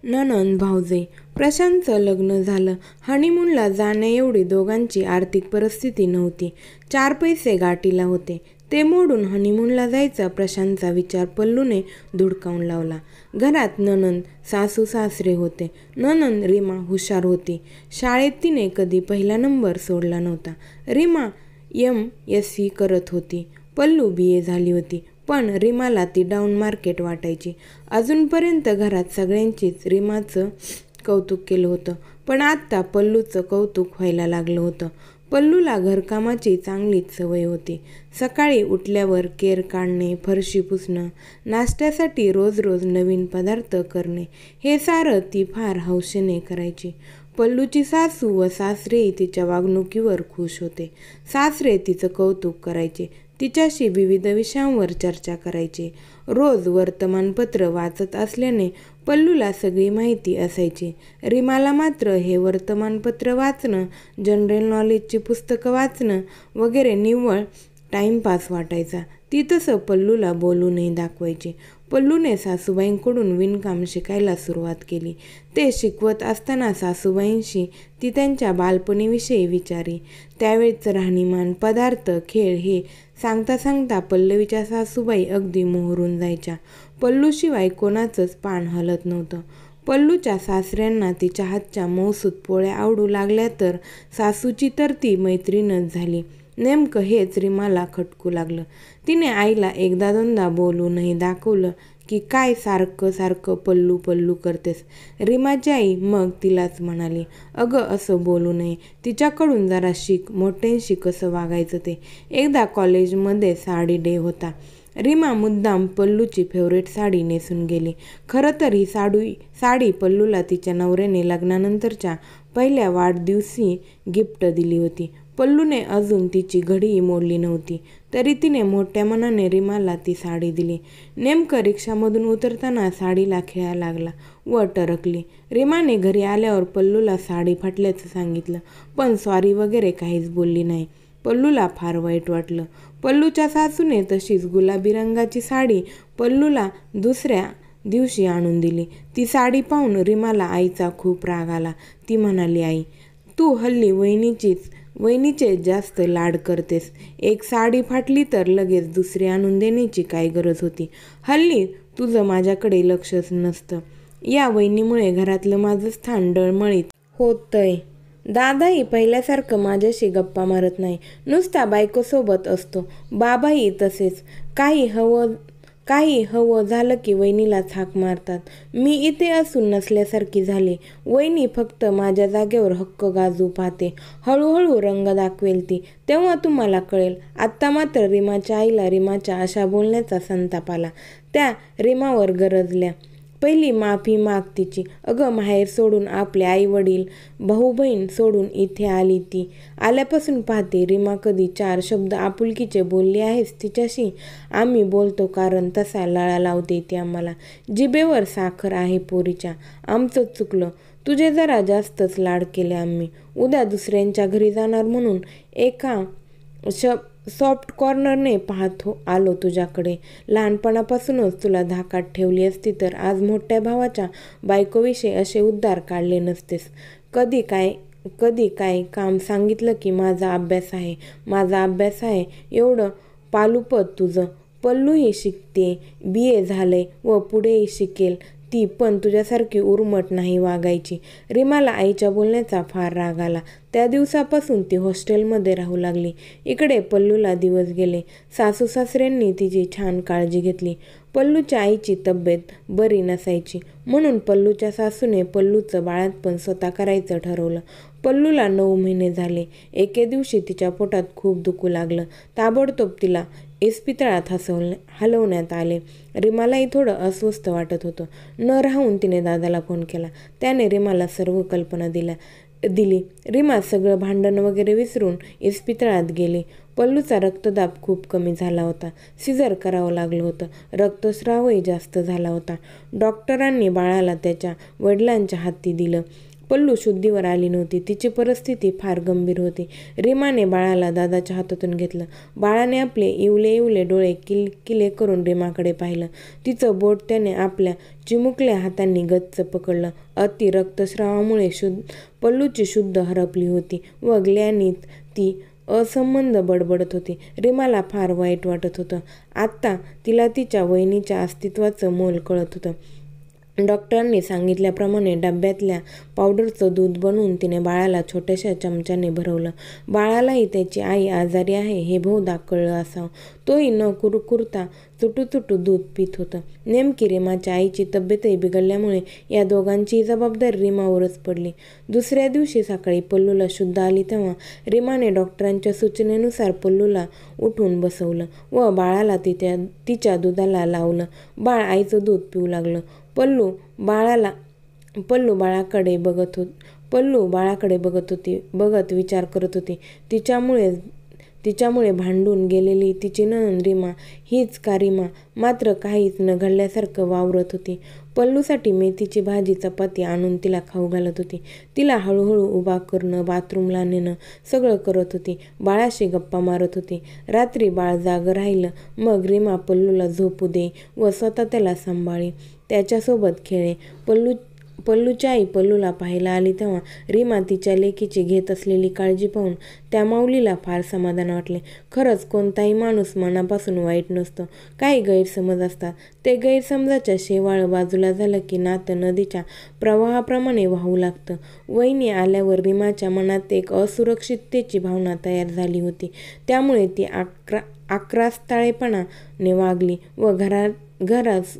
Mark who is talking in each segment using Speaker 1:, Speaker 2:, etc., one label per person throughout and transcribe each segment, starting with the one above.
Speaker 1: नणंद भाऊजई. प्रशांतचं लग्न झालं. हनीमूनला जाण्याएवढी दोघांची आर्थिक परिस्थिती नव्हती. 4 पैसे गाठीला होते. ते मोडून हनीमूनला जायचा प्रशांतचा विचार पल्लूने धुडकावून लावला. घरात नणंद, सासू सासरे होते. नणंद रीमा हुशार होती. शाळेत तिने कधी पहिला नंबर सोडला नव्हता. रीमा MSc करत होती. पल्लू BA झाली होती. पण रीमाला ती डाऊन मार्केट वाटायची. अजूनपर्यंत घरात सगळ्यांचीच रीमाचं कौतुक केलं होतं. पण आत्ता पल्लूचं कौतुक व्हायला लागलं होतं. पल्लूला घरकामाची चांगलीच सवय होती. सकाळी उठल्यावर केर काढणे, फरशी पुसणं, नाश्त्यासाठी रोज रोज नवीन पदार्थ करणे, हे सारं ती फार हौसेने करायची. पल्लूची सासू व सासरेही तिच्या वागणुकीवर खुश होते. सासरे तिचं कौतुक करायचे. तिच्याशी विविध विषयांवर चर्चा करायचे. रोज वर्तमानपत्र वाचत असल्याने पल्लूला सगळी माहिती असायची. रीमाला मात्र हे वर्तमानपत्र वाचणं, जनरल नॉलेजची पुस्तकं वाचणं वगैरे निव्वळ टाईमपास वाटायचा. ती तसं पल्लूला बोलूनही दाखवायची. पल्लूने सासूबाईंकडून विणकाम शिकायला सुरुवात केली. ते शिकवत असताना सासूबाईंशी ती त्यांच्या बालपणीविषयी विचारी. त्यावेळचं राहणीमान, पदार्थ, खेळ हे सांगता सांगता पल्लवीच्या सासूबाई अगदी मोहरून जायच्या. पल्लूशिवाय कोणाचंच पान हलत नव्हतं. पल्लूच्या सासऱ्यांना तिच्या हातच्या मौसूद पोळ्या आवडू लागल्या तर सासूची तर ती मैत्रीणच झाली. नेमकं हेच रीमाला खटकू लागलं. तिने आईला एकदा दोनदा बोलूनही दाखवलं की काय सारखं सारखं पल्लू पल्लू करतेस. रीमाची आई मग तिलाच म्हणाली, अगं असं बोलू नये, तिच्याकडून जरा शिक, मोठ्यांशी कसं वागायचं ते. एकदा कॉलेजमध्ये साडी डे होता. रीमा मुद्दाम पल्लूची फेवरेट साडी नेसून गेली. खरं तर ही साडी पल्लूला तिच्या नवऱ्याने लग्नानंतरच्या पहिल्या वाढदिवशी गिफ्ट दिली होती. पल्लूने अजून तिची घडीही मोडली नव्हती, तरी तिने मोठ्या मनाने रीमाला ती साडी दिली. नेमकं रिक्षामधून उतरताना साडीला खिळा लागला व टरकली. रीमाने घरी आल्यावर पल्लूला साडी फाटल्याचं सांगितलं, पण सॉरी वगैरे काहीच बोलली नाही. पल्लूला फार वाईट वाटलं. पल्लूच्या सासूने तशीच गुलाबी रंगाची साडी पल्लूला दुसऱ्या दिवशी आणून दिली. ती साडी पाहून रीमाला आईचा खूप राग आला. ती म्हणाली, आई, तू हल्ली वहिनीचे जास्त लाड करतेस. एक साडी फाटली तर लगेच दुसरी आणून देण्याची काय गरज होती. हल्ली तुझं माझ्याकडे लक्षच नसतं. या वहिनीमुळे घरातलं माझं स्थान डळमळीत होतंय. दादाही पहिल्यासारखं माझ्याशी गप्पा मारत नाही, नुसता बायकोसोबत असतो. बाबाही तसेच. काही हवं झालं की वहिनीलाच हाक मारतात. मी इथे असून नसल्यासारखी झाली. वहिनी फक्त माझ्या जागेवर हक्क गाजू पाहते. हळूहळू रंग दाखवेल ती, तेव्हा तुम्हाला कळेल. आत्ता मात्र रीमाच्या आईला रीमाच्या अशा बोलण्याचा संताप आला. त्या रीमावर गरजल्या. पहिली माफी माग तिची. अगं, माहेर सोडून, आपले आई वडील, भाऊ बहीण सोडून इथे आली ती. आल्यापासून पाहते, रीमा कधी 4 शब्द आपुलकीचे बोलली आहेस तिच्याशी? आम्ही बोलतो कारण तसा लळा लावते ती आम्हाला. जिभेवर साखर आहे पोरीच्या. आमचंच चुकलं. तुझे जरा जास्तच लाड केले आम्ही. उद्या दुसऱ्यांच्या घरी जाणार म्हणून एका सॉफ्ट कॉर्नरने पाहत आलो तुझ्याकडे. लहानपणापासूनच तुला धाकात ठेवली असती तर आज मोठ्या भावाच्या बायकोविषयी असे उद्गार काढले नसतेस. कधी काय काम सांगितलं की माझा अभ्यास आहे एवढं पालुपत तुझं. पल्लूही शिकते, BA झालंय व पुढेही शिकेल ती, पण तुझ्यासारखी उर्मट नाही वागायची. रीमाला आईच्या बोलण्याचा फार राग आला. त्या दिवसापासून ती हॉस्टेलमध्ये राहू लागली. इकडे पल्लूला दिवस गेले. सासू सासऱ्यांनी तिची छान काळजी घेतली. पल्लूच्या आईची तब्येत बरी नसायची म्हणून पल्लूच्या सासूने पल्लूचं बाळंतपण स्वतः करायचं ठरवलं. पल्लूला 9 महिने झाले. एके दिवशी तिच्या पोटात खूप दुखू लागलं. ताबडतोब तिला इस्पितळात हलवण्यात आले. रीमालाही थोडं अस्वस्थ वाटत होतं. न राहून तिने दादाला फोन केला. त्याने रीमाला सर्व कल्पना दिली. रीमा सगळं भांडण वगैरे विसरून इस्पितळात गेली. पल्लूचा रक्तदाब खूप कमी झाला होता. सिझर करावं लागलं होतं. रक्तस्रावही जास्त झाला होता. डॉक्टरांनी बाळाला त्याच्या वडिलांच्या हाती दिलं. पल्लू शुद्धीवर आली नव्हती. तिची परिस्थिती फार गंभीर होती. रीमाने बाळाला दादाच्या हातातून घेतलं. बाळाने आपले इवले इवले डोळे किलकिले करून रीमाकडे पाहिलं. तिचं बोट त्याने आपल्या चिमुकल्या हातांनी गच्च पकडलं. अति रक्तस्रावामुळे पल्लूची शुद्ध हरपली होती व ग्लानीत ती असंबद्ध बडबडत होती. रीमाला फार वाईट वाटत होतं. आत्ता तिला तिच्या वहिनीच्या अस्तित्वाचं मोल कळत होतं. डॉक्टरांनी सांगितल्याप्रमाणे डब्यातल्या पावडरचं दूध बनवून तिने बाळाला छोट्याशा चमच्याने भरवलं. बाळालाही त्याची आई आजारी आहे हे बहुधा कळलं असावं. तोही न कुरकुरता चुटूचुटू दूध पित होतं. नेमकी रीमाच्या आईची तब्येतही बिघडल्यामुळे या दोघांचीही जबाबदारी रीमावरच पडली. दुसऱ्या दिवशी सकाळी पल्लूला शुद्ध आली तेव्हा रीमाने डॉक्टरांच्या सूचनेनुसार पल्लूला उठून बसवलं व बाळाला तिच्या दुधाला लावलं. बाळ आईचं दूध पिऊ लागलं. पल्लू बाळाकडे बघत विचार करत होती. तिच्यामुळे भांडून गेलेली तिची नणंद रीमा हीच का रीमा मात्र काहीच न घडल्यासारखं वावरत होती. पल्लूसाठी मेथीची भाजी चपाती आणून तिला खाऊ घालत होती. तिला हळूहळू उभा करणं, बाथरूमला नेणं सगळं करत होती. बाळाशी गप्पा मारत होती. रात्री बाळ जागं राहिलं मग रीमा पल्लूला झोपू दे व स्वतः त्याला सांभाळे, त्याच्यासोबत खेळे. पल्लूची आई पल्लूला पाहायला आली तेव्हा रीमा तिच्या लेकीची घेत असलेली काळजी पाहून त्या माऊलीला फार समाधान वाटले. खरंच कोणताही माणूस मनापासून वाईट नसतो. काही गैरसमज असतात. ते गैरसमजाच्या शेवाळ बाजूला झालं की नातं नदीच्या प्रवाहाप्रमाणे वाहू लागतं. वहिनी आल्यावर रीमाच्या मनात एक असुरक्षिततेची भावना तयार झाली होती. त्यामुळे ती आक्रस्ताळेपणाने वागली व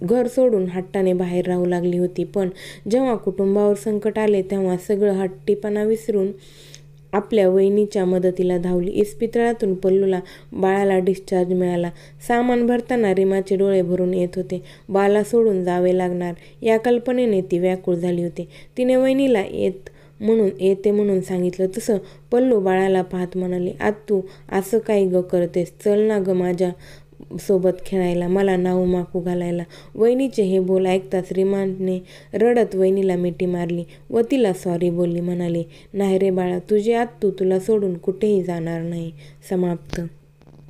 Speaker 1: घर सोडून हट्टाने बाहेर राहू लागली होती. पण जेव्हा कुटुंबावर संकट आले तेव्हा सगळं हट्टीपणा विसरून आपल्या वहिनीच्या मदतीला धावली. इस्पितळातून बाळाला डिस्चार्ज मिळाला. सामान भरताना रीमाचे डोळे भरून येत होते. बाला सोडून जावे लागणार या कल्पनेने ती व्याकुळ झाली होती. तिने वहिनीला येते म्हणून सांगितलं तसं पल्लू बाळाला पाहत म्हणाली, आत्तू असं काय ग करतेस, चल ना ग माझ्या सोबत खेळायला, मला नाऊ माकू घालायला. वहिनीचे हे बोल ऐकताच रीमाने रडत वहिनीला मिठी मारली व तिला सॉरी बोलली. म्हणाली, नाही रे बाळा, तुझी आत्तू तुला सोडून कुठेही जाणार नाही. समाप्त.